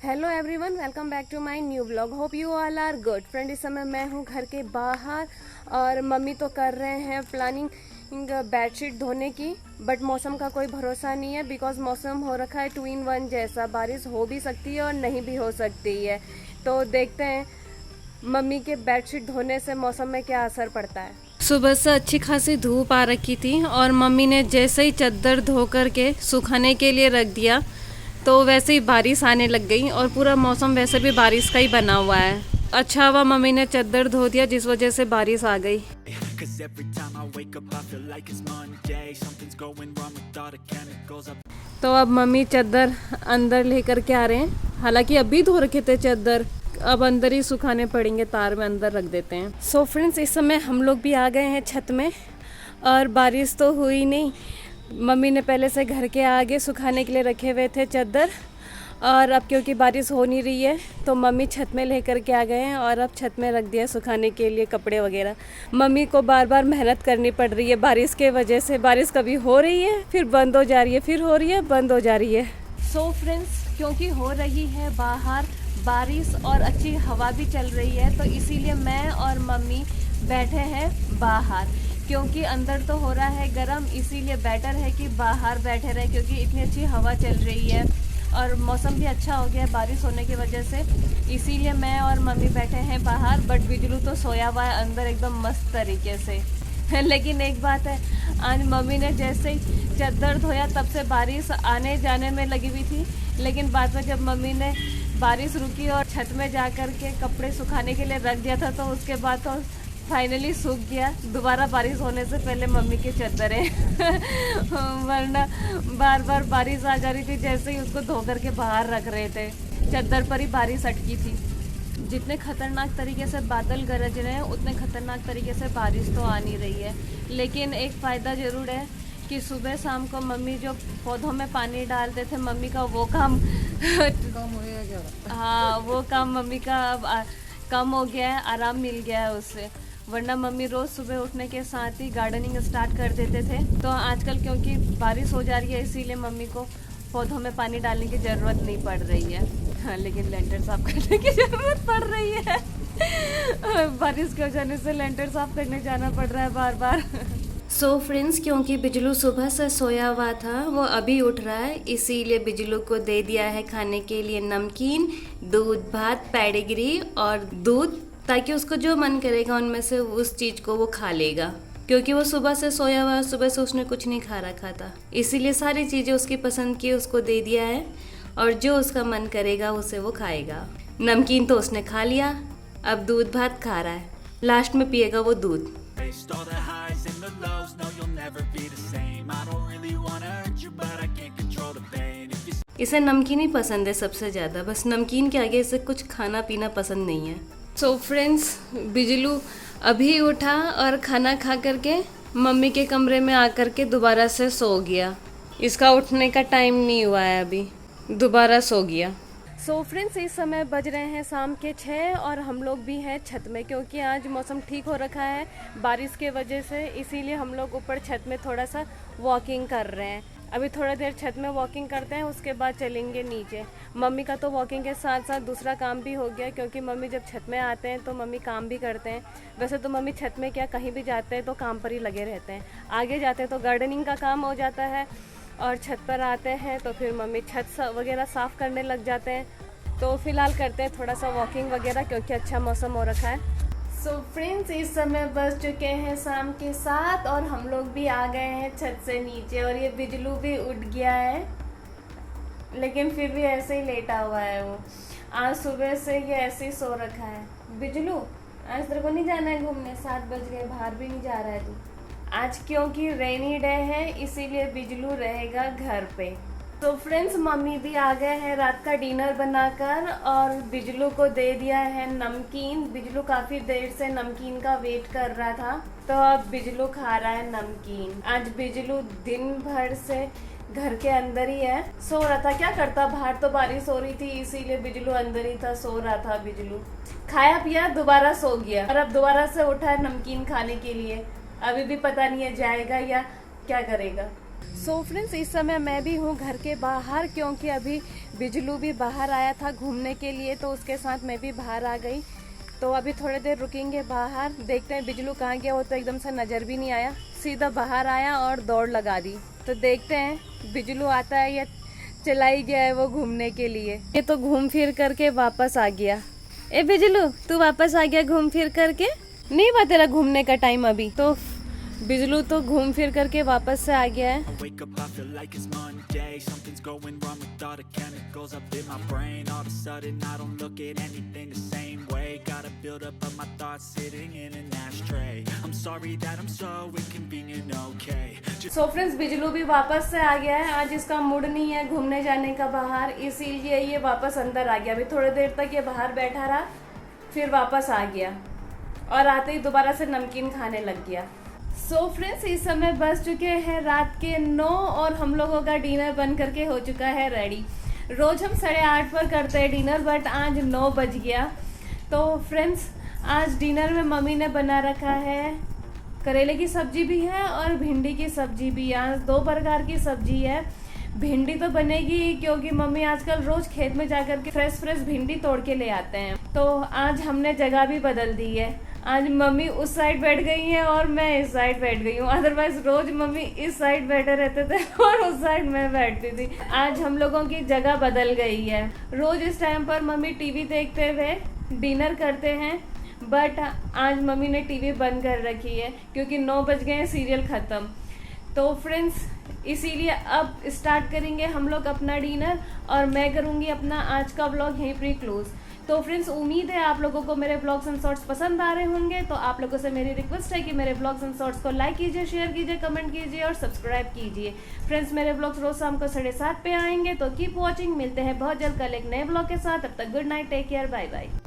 Hello everyone, welcome back to my new vlog. Hope you all are good. Friend, इस समय मैं हूँ घर के बाहर और मम्मी तो कर रहे हैं प्लानिंग बेडशीट धोने की, बट मौसम का कोई भरोसा नहीं है बिकॉज मौसम हो रखा है 2 in 1 जैसा। बारिश हो भी सकती है और नहीं भी हो सकती है, तो देखते हैं मम्मी के बेडशीट धोने से मौसम में क्या असर पड़ता है। सुबह से अच्छी खासी धूप आ रखी थी और मम्मी ने जैसे ही चादर धो करके सुखाने के लिए रख दिया तो वैसे ही बारिश आने लग गई और पूरा मौसम वैसे भी बारिश का ही बना हुआ है। अच्छा हुआ मम्मी ने चादर धो दिया जिस वजह से बारिश आ गई। तो अब मम्मी चादर अंदर लेकर के आ रहे हैं। हालांकि अभी धो रखे थे चादर, अब अंदर ही सुखाने पड़ेंगे, तार में अंदर रख देते हैं। सो फ्रेंड्स, इस समय हम लोग भी आ गए हैं छत में और बारिश तो हुई नहीं। मम्मी ने पहले से घर के आगे सुखाने के लिए रखे हुए थे चादर, और अब क्योंकि बारिश हो नहीं रही है तो मम्मी छत में लेकर के आ गए हैं और अब छत में रख दिया सुखाने के लिए कपड़े वगैरह। मम्मी को बार बार मेहनत करनी पड़ रही है बारिश के वजह से। बारिश कभी हो रही है फिर बंद हो जा रही है, फिर हो रही है बंद हो जा रही है। सो फ्रेंड्स, क्योंकि हो रही है बाहर बारिश और अच्छी हवा भी चल रही है तो इसीलिए मैं और मम्मी बैठे हैं बाहर, क्योंकि अंदर तो हो रहा है गर्म, इसीलिए बेटर है कि बाहर बैठे रहे क्योंकि इतनी अच्छी हवा चल रही है और मौसम भी अच्छा हो गया है बारिश होने की वजह से। इसीलिए मैं और मम्मी बैठे हैं बाहर, बट बिजलू तो सोया हुआ है अंदर एकदम मस्त तरीके से। लेकिन एक बात है, आज मम्मी ने जैसे ही चादर धोया तब से बारिश आने जाने में लगी हुई थी, लेकिन बाद में जब मम्मी ने बारिश रुकी और छत में जा कर के कपड़े सुखाने के लिए रख दिया था तो उसके बाद तो फाइनली सूख गया दोबारा बारिश होने से पहले मम्मी की चादरें। वरना बार बार बारिश आ जा रही थी, जैसे ही उसको धो करके बाहर रख रहे थे चादर पर ही बारिश अटकी थी। जितने खतरनाक तरीके से बादल गरज रहे हैं उतने खतरनाक तरीके से बारिश तो आ नहीं रही है। लेकिन एक फ़ायदा ज़रूर है कि सुबह शाम को मम्मी जो पौधों में पानी डालते थे, मम्मी का वो काम कम हो गया। हाँ, वो काम मम्मी का अब कम हो गया है, आराम मिल गया है उससे। वरना मम्मी रोज़ सुबह उठने के साथ ही गार्डनिंग स्टार्ट कर देते थे। तो आजकल क्योंकि बारिश हो जा रही है इसीलिए मम्मी को पौधों में पानी डालने की ज़रूरत नहीं पड़ रही है। हाँ, लेकिन लेंटर साफ करने की ज़रूरत पड़ रही है। बारिश के वजह से लेंटर साफ करने जाना पड़ रहा है बार बार। सो फ्रेंड्स, क्योंकि बिजलू सुबह से सोया हुआ था वो अभी उठ रहा है, इसीलिए बिजलू को दे दिया है खाने के लिए नमकीन, दूध, भात, पेडिग्री और दूध, ताकि उसको जो मन करेगा उनमें से उस चीज़ को वो खा लेगा। क्योंकि वो सुबह से सोया हुआ, सुबह से उसने कुछ नहीं खा रखा था, इसीलिए सारी चीज़ें उसकी पसंद की उसको दे दिया है और जो उसका मन करेगा उसे वो खाएगा। नमकीन तो उसने खा लिया, अब दूध भात खा रहा है, लास्ट में पिएगा वो दूध। इसे नमकीन ही पसंद है सबसे ज़्यादा, बस नमकीन के आगे इसे कुछ खाना पीना पसंद नहीं है। सो फ्रेंड्स, बिजलू अभी उठा और खाना खा करके मम्मी के कमरे में आकर के दोबारा से सो गया। इसका उठने का टाइम नहीं हुआ है, अभी दोबारा सो गया। सो फ्रेंड्स, इस समय बज रहे हैं शाम के 6 और हम लोग भी हैं छत में, क्योंकि आज मौसम ठीक हो रखा है बारिश के वजह से, इसीलिए हम लोग ऊपर छत में थोड़ा सा वॉकिंग कर रहे हैं। अभी थोड़ा देर छत में वॉकिंग करते हैं, उसके बाद चलेंगे नीचे। मम्मी का तो वॉकिंग के साथ साथ दूसरा काम भी हो गया, क्योंकि मम्मी जब छत में आते हैं तो मम्मी काम भी करते हैं। वैसे तो मम्मी छत में क्या, कहीं भी जाते हैं तो काम पर ही लगे रहते हैं। आगे जाते हैं तो गार्डनिंग का काम हो जाता है और छत पर आते हैं तो फिर मम्मी छत वगैरह साफ़ करने लग जाते हैं। तो फिलहाल करते हैं थोड़ा सा वॉकिंग वगैरह, क्योंकि अच्छा मौसम हो रखा है। सो फ्रेंड्स, इस समय बज चुके हैं शाम के 7 और हम लोग भी आ गए हैं छत से नीचे और ये बिजलू भी उठ गया है, लेकिन फिर भी ऐसे ही लेटा हुआ है वो। आज सुबह से ये ऐसे ही सो रखा है। बिजलू, आज तेरे को नहीं जाना है घूमने? 7 बज गए, बाहर भी नहीं जा रहा है तू? आज क्योंकि रेनी डे है इसीलिए बिजलू रहेगा घर पे। तो फ्रेंड्स, मम्मी भी आ गए हैं रात का डिनर बनाकर और बिजलू को दे दिया है नमकीन। बिजलू काफ़ी देर से नमकीन का वेट कर रहा था तो अब बिजलू खा रहा है नमकीन। आज बिजलू दिन भर से घर के अंदर ही है, सो रहा था। क्या करता, बाहर तो बारिश हो रही थी इसीलिए बिजलू अंदर ही था, सो रहा था। बिजलू खाया पिया दोबारा सो गया और अब दोबारा से उठा है नमकीन खाने के लिए। अभी भी पता नहीं है जाएगा या क्या करेगा। सो फ्रेंड्स, इस समय मैं भी हूँ घर के बाहर, क्योंकि अभी बिजलू भी बाहर आया था घूमने के लिए, तो उसके साथ मैं भी बाहर आ गई। तो अभी थोड़ी देर रुकेंगे बाहर, देखते हैं बिजलू कहाँ गया। वो तो एकदम से नज़र भी नहीं आया, सीधा बाहर आया और दौड़ लगा दी। तो देखते हैं बिजलू आता है या चला ही गया है वो घूमने के लिए। ये तो घूम फिर करके वापस आ गया। ए बिजलू, तू वापस आ गया घूम फिर करके? नहीं हुआ तेरा घूमने का टाइम अभी? तो बिजलू तो घूम फिर करके वापस से आ गया है। सो फ्रेंड्स, बिजलू भी वापस से आ गया है। आज इसका मूड नहीं है घूमने जाने का बाहर, इसीलिए ये वापस अंदर आ गया। अभी थोड़ी देर तक ये बाहर बैठा रहा, फिर वापस आ गया और आते ही दोबारा से नमकीन खाने लग गया। सो फ्रेंड्स, इस समय बज चुके हैं रात के 9 और हम लोगों का डिनर बन करके हो चुका है रेडी। रोज हम 8:30 पर करते हैं डिनर, बट आज 9 बज गया। तो फ्रेंड्स, आज डिनर में मम्मी ने बना रखा है, करेले की सब्जी भी है और भिंडी की सब्जी भी। आज 2 प्रकार की सब्जी है। भिंडी तो बनेगी क्योंकि मम्मी आजकल रोज खेत में जाकर के फ्रेश भिंडी तोड़ के ले आते हैं। तो आज हमने जगह भी बदल दी है। आज मम्मी उस साइड बैठ गई है और मैं इस साइड बैठ गई हूँ। अदरवाइज रोज मम्मी इस साइड बैठे रहते थे और उस साइड मैं बैठती थी। आज हम लोगों की जगह बदल गई है। रोज इस टाइम पर मम्मी टीवी देखते हुए डिनर करते हैं, बट आज मम्मी ने टीवी बंद कर रखी है क्योंकि 9 बज गए हैं, सीरियल खत्म। तो फ्रेंड्स, इसीलिए अब स्टार्ट करेंगे हम लोग अपना डिनर और मैं करूँगी अपना आज का व्लॉग यहीं पर क्लोज। तो फ्रेंड्स, उम्मीद है आप लोगों को मेरे ब्लॉग्स एंड शॉर्ट्स पसंद आ रहे होंगे। तो आप लोगों से मेरी रिक्वेस्ट है कि मेरे ब्लॉग्स एंड शॉर्ट्स को लाइक कीजिए, शेयर कीजिए, कमेंट कीजिए और सब्सक्राइब कीजिए। फ्रेंड्स, मेरे ब्लॉग्स रोज शाम को 7:30 पे आएंगे, तो कीप वॉचिंग। मिलते हैं बहुत जल्द कल एक नए ब्लॉग के साथ। तब तक good night, take care, bye bye.